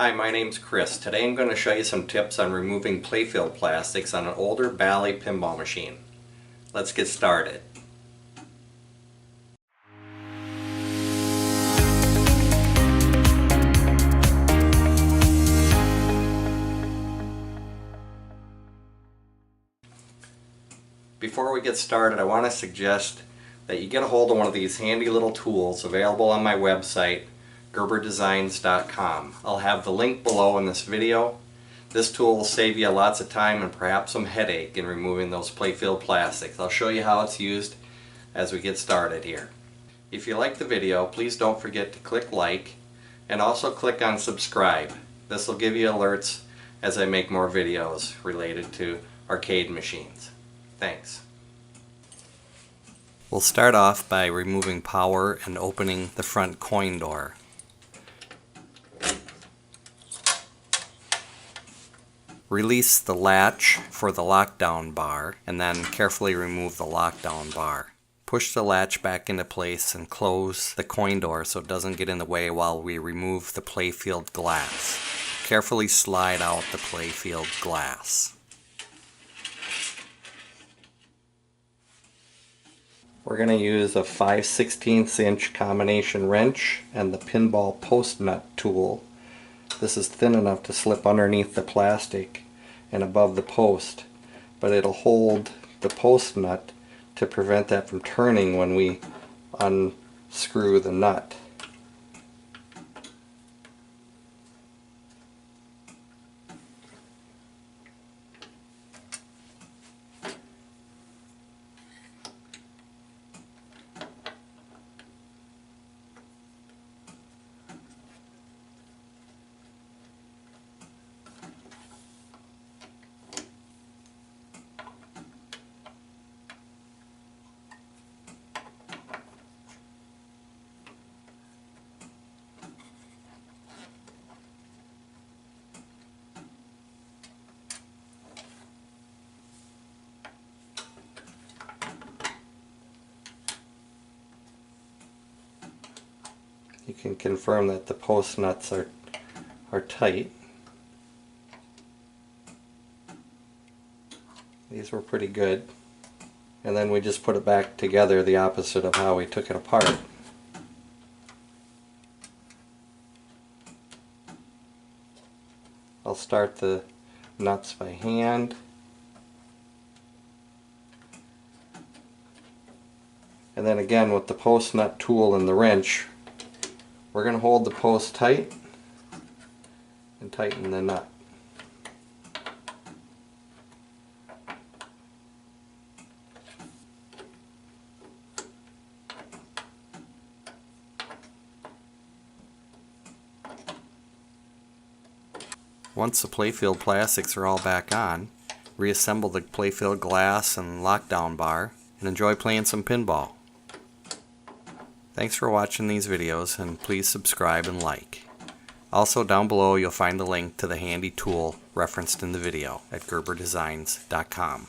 Hi, my name's Chris. Today I'm going to show you some tips on removing Playfield plastics on an older Bally pinball machine. Let's get started. Before we get started, I want to suggest that you get a hold of one of these handy little tools available on my website, gerberdesigns.com. I'll have the link below in this video. This tool will save you lots of time and perhaps some headache in removing those Playfield plastics. I'll show you how it's used as we get started here. If you like the video, please don't forget to click like and also click on subscribe. This will give you alerts as I make more videos related to arcade machines. Thanks. We'll start off by removing power and opening the front coin door. Release the latch for the lockdown bar and then carefully remove the lockdown bar. Push the latch back into place and close the coin door so it doesn't get in the way while we remove the Playfield glass. Carefully slide out the Playfield glass. We're going to use a 5/16 inch combination wrench and the pinball post nut tool. This is thin enough to slip underneath the plastic and above the post, but it'll hold the post nut to prevent that from turning when we unscrew the nut. You can confirm that the post nuts are tight. These were pretty good. And then we just put it back together the opposite of how we took it apart. I'll start the nuts by hand. And then again with the post nut tool and the wrench, we're going to hold the post tight and tighten the nut. Once the Playfield plastics are all back on, reassemble the Playfield glass and lockdown bar and enjoy playing some pinball. Thanks for watching these videos, and please subscribe and like. Also down below you'll find the link to the handy tool referenced in the video at gerberdesigns.com.